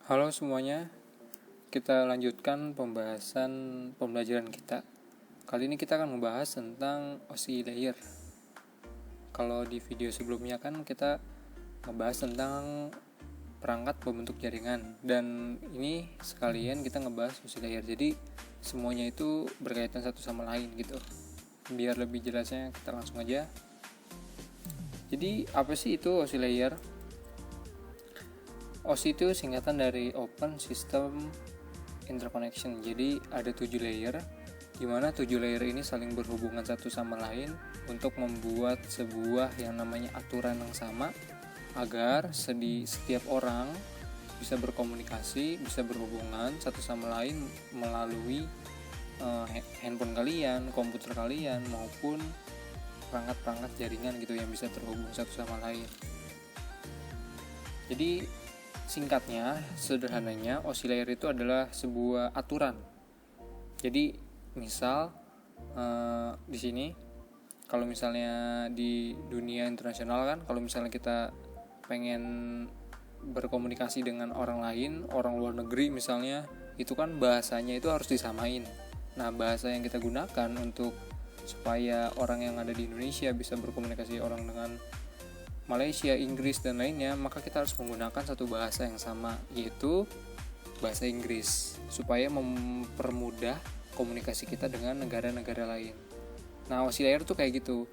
Halo semuanya, kita lanjutkan pembelajaran kita. Kali ini kita akan membahas tentang OSI layer. Kalau di video sebelumnya kan kita ngebahas tentang perangkat pembentuk jaringan, dan ini sekalian kita ngebahas OSI layer. Jadi semuanya itu berkaitan satu sama lain gitu. Biar lebih jelasnya kita langsung aja. Jadi apa sih itu OSI layer? OSI itu singkatan dari Open System Interconnection. Jadi ada 7 layer, di mana 7 layer ini saling berhubungan satu sama lain untuk membuat sebuah yang namanya aturan yang sama agar setiap orang bisa berkomunikasi, bisa berhubungan satu sama lain melalui handphone kalian, komputer kalian, maupun perangkat-perangkat jaringan gitu yang bisa terhubung satu sama lain. Jadi singkatnya, sederhananya, OSI layer itu adalah sebuah aturan. Jadi misal di sini, kalau misalnya di dunia internasional kan, kalau misalnya kita pengen berkomunikasi dengan orang lain, orang luar negeri misalnya, itu kan bahasanya itu harus disamain. Nah, bahasa yang kita gunakan untuk supaya orang yang ada di Indonesia bisa berkomunikasi orang dengan Malaysia, Inggris, dan lainnya, maka kita harus menggunakan satu bahasa yang sama, yaitu bahasa Inggris, supaya mempermudah komunikasi kita dengan negara-negara lain. Nah, OSI layer tuh kayak gitu.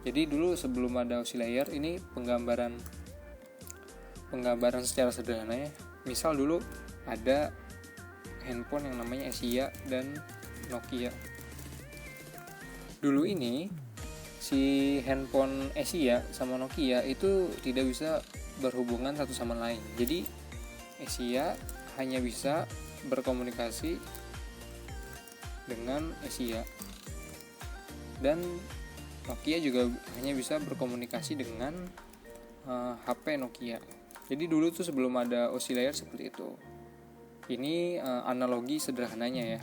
Jadi dulu sebelum ada OSI layer, ini penggambaran secara sederhana ya. Misal dulu ada handphone yang namanya Asia dan Nokia. Dulu ini si handphone Asia sama Nokia itu tidak bisa berhubungan satu sama lain. Jadi Asia hanya bisa berkomunikasi dengan Asia, dan Nokia juga hanya bisa berkomunikasi dengan HP Nokia. Jadi dulu tuh sebelum ada OSI layer seperti itu. Ini analogi sederhananya ya.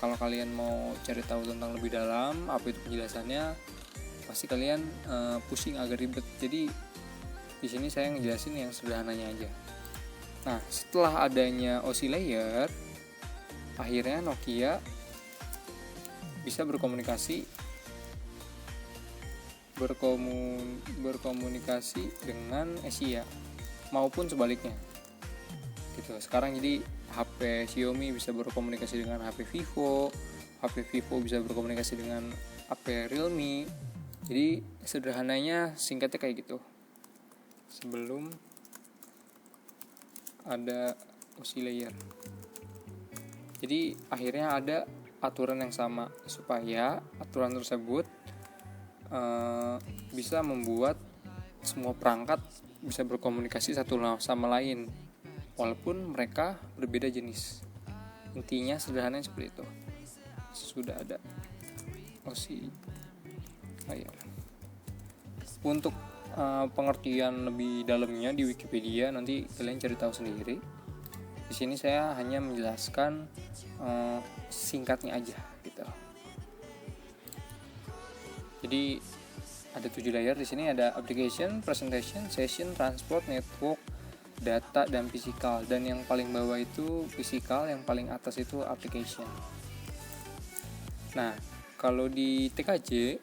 Kalau kalian mau cari tahu tentang lebih dalam apa itu penjelasannya, pasti kalian pusing agak ribet. Jadi di sini saya ngejelasin yang sederhananya aja. Nah, setelah adanya OSI layer, akhirnya Nokia bisa berkomunikasi dengan Asia maupun sebaliknya. Gitu. Sekarang jadi HP Xiaomi bisa berkomunikasi dengan HP Vivo bisa berkomunikasi dengan HP Realme. Jadi sederhananya, singkatnya kayak gitu. Sebelum ada OSI layer, jadi akhirnya ada aturan yang sama supaya aturan tersebut bisa membuat semua perangkat bisa berkomunikasi satu sama lain walaupun mereka berbeda jenis. Intinya sederhananya seperti itu. Sudah ada OSI layer. Untuk pengertian lebih dalamnya di Wikipedia nanti kalian cari tahu sendiri. Di sini saya hanya menjelaskan singkatnya aja gitu. Jadi ada 7 layer di sini, ada application, presentation, session, transport, network, data, dan physical. Dan yang paling bawah itu physical, yang paling atas itu application. Nah, kalau di TKJ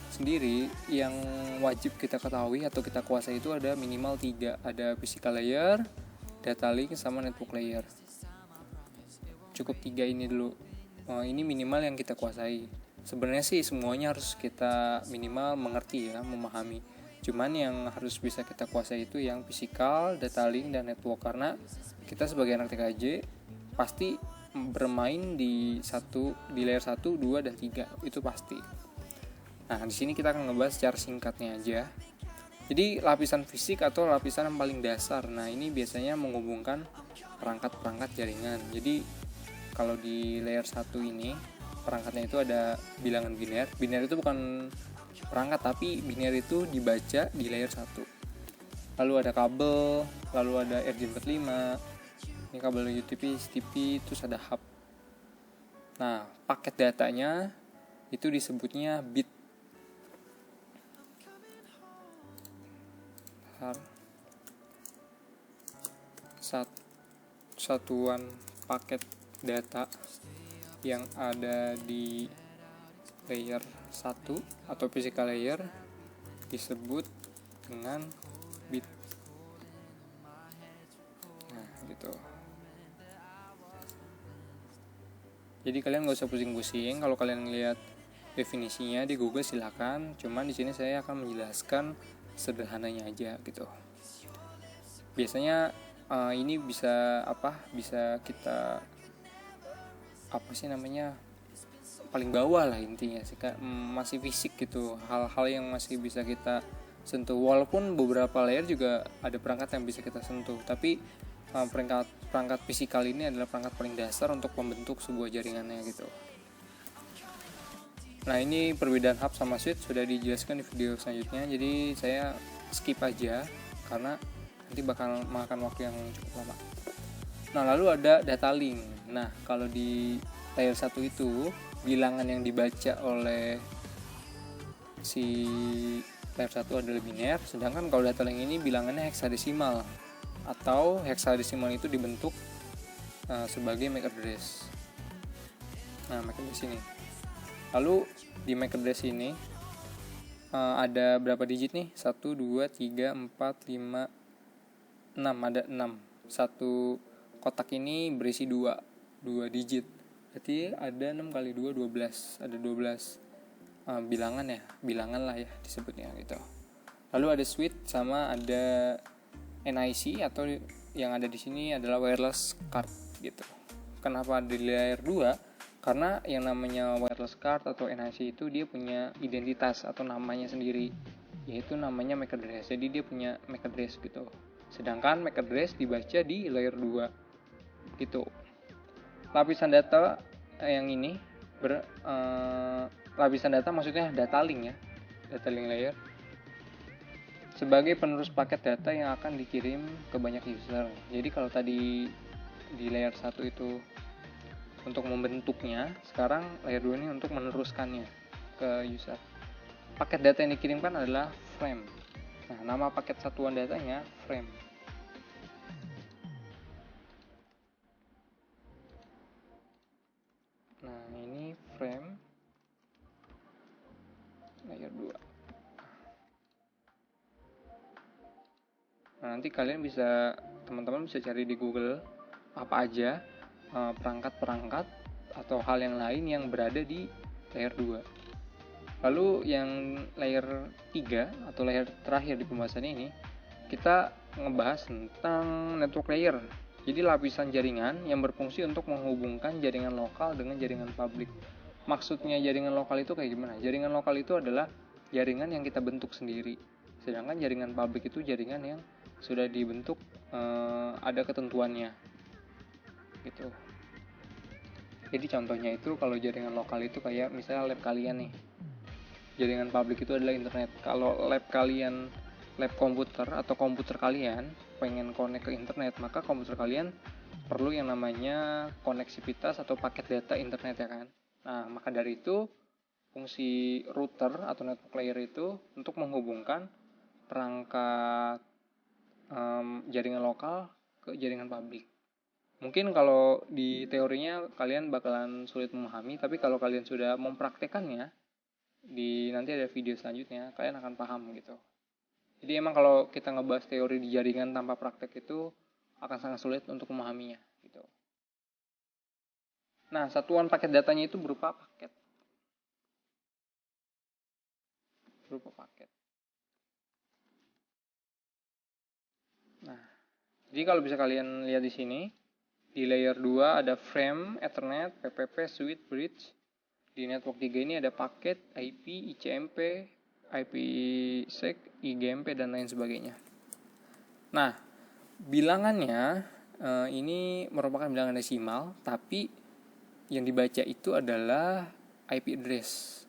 sendiri yang wajib kita ketahui atau kita kuasai itu ada minimal 3. Ada physical layer, data link, sama network layer. Cukup 3 ini dulu. Ini minimal yang kita kuasai. Sebenarnya sih semuanya harus kita minimal mengerti ya, memahami. Cuman yang harus bisa kita kuasai itu yang physical, data link, dan network. Karena kita sebagai anak TKJ pasti bermain di layer 1, 2, dan 3. Itu pasti. Nah, di sini kita akan ngebahas secara singkatnya aja. Jadi lapisan fisik atau lapisan yang paling dasar. Nah, ini biasanya menghubungkan perangkat-perangkat jaringan. Jadi kalau di layer 1 ini perangkatnya itu ada bilangan biner. Biner itu bukan perangkat, tapi biner itu dibaca di layer 1. Lalu ada kabel, lalu ada RJ45. Ini kabel UTP, STP, terus ada hub. Nah, paket datanya itu disebutnya bit. satuan paket data yang ada di layer 1 atau physical layer disebut dengan bit. Nah, gitu. Jadi kalian nggak usah pusing-pusing kalau kalian lihat definisinya di Google silakan. Cuman di sini saya akan menjelaskan sederhananya aja gitu. Biasanya ini bisa kita paling bawah lah intinya sih, masih fisik gitu, hal-hal yang masih bisa kita sentuh, walaupun beberapa layer juga ada perangkat yang bisa kita sentuh, tapi perangkat fisikal ini adalah perangkat paling dasar untuk membentuk sebuah jaringannya gitu. Nah, ini perbedaan hub sama switch sudah dijelaskan di video selanjutnya, jadi saya skip aja karena nanti bakal makan waktu yang cukup lama. Nah, lalu ada data link. Nah, kalau di layer 1 itu bilangan yang dibaca oleh si layer 1 adalah biner, sedangkan kalau data link ini bilangannya heksadesimal, atau heksadesimal itu dibentuk sebagai MAC address. Nah, MAC address ini. Lalu di MAC address ini ada berapa digit nih? 1, 2, 3, 4, 5, 6, ada 6. Satu kotak ini berisi 2 digit. Berarti ada 6 kali 2, 12. Ada 12 bilangan lah ya disebutnya gitu. Lalu ada switch sama ada NIC, atau yang ada di sini adalah wireless card gitu. Kenapa ada di layer 2? Karena yang namanya wireless card atau NIC itu dia punya identitas atau namanya sendiri, yaitu namanya MAC address. Jadi dia punya MAC address gitu. Sedangkan MAC address dibaca di layer 2 gitu. Lapisan data yang ini lapisan data maksudnya data link ya, data link layer sebagai penerus paket data yang akan dikirim ke banyak user. Jadi kalau tadi di layer 1 itu untuk membentuknya, sekarang layer 2 ini untuk meneruskannya ke user. Paket data yang dikirimkan adalah frame. Nah, nama paket satuan datanya frame. Nah, ini frame layer 2. Nah, nanti teman-teman bisa cari di Google apa aja perangkat-perangkat atau hal yang lain yang berada di layer 2. Lalu yang layer 3 atau layer terakhir di pembahasan ini, kita ngebahas tentang network layer. Jadi lapisan jaringan yang berfungsi untuk menghubungkan jaringan lokal dengan jaringan publik. Maksudnya jaringan lokal itu kayak gimana? Jaringan lokal itu adalah jaringan yang kita bentuk sendiri. Sedangkan jaringan publik itu jaringan yang sudah dibentuk, ada ketentuannya gitu. Jadi contohnya itu kalau jaringan lokal itu kayak misalnya lab kalian nih. Jaringan publik itu adalah internet. Kalau lab komputer atau komputer kalian pengen connect ke internet, maka komputer kalian perlu yang namanya koneksivitas atau paket data internet ya kan. Nah, maka dari itu fungsi router atau network layer itu untuk menghubungkan perangkat jaringan lokal ke jaringan publik. Mungkin kalau di teorinya kalian bakalan sulit memahami, tapi kalau kalian sudah mempraktekannya, nanti ada video selanjutnya, kalian akan paham gitu. Jadi emang kalau kita ngebahas teori di jaringan tanpa praktek itu akan sangat sulit untuk memahaminya gitu. Nah, satuan paket datanya itu berupa paket. Nah, jadi kalau bisa kalian lihat di sini, di layer 2 ada frame, Ethernet, PPP, switch, bridge. Di network 3 ini ada paket, IP, ICMP, IPsec, IGMP, dan lain sebagainya. Nah, bilangannya ini merupakan bilangan desimal, tapi yang dibaca itu adalah IP address.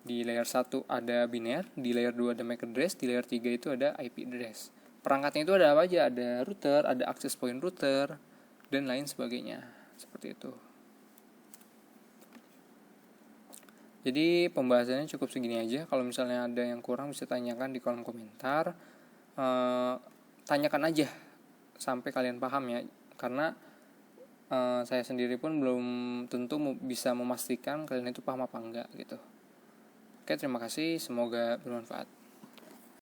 Di layer 1 ada biner, di layer 2 ada MAC address, di layer 3 itu ada IP address. Perangkatnya itu ada apa aja? Ada router, ada access point router, dan lain sebagainya. Seperti itu. Jadi pembahasannya cukup segini aja. Kalau misalnya ada yang kurang bisa tanyakan di kolom komentar. Tanyakan aja sampai kalian paham ya. Karena saya sendiri pun belum tentu bisa memastikan kalian itu paham apa enggak gitu. Oke, terima kasih, semoga bermanfaat.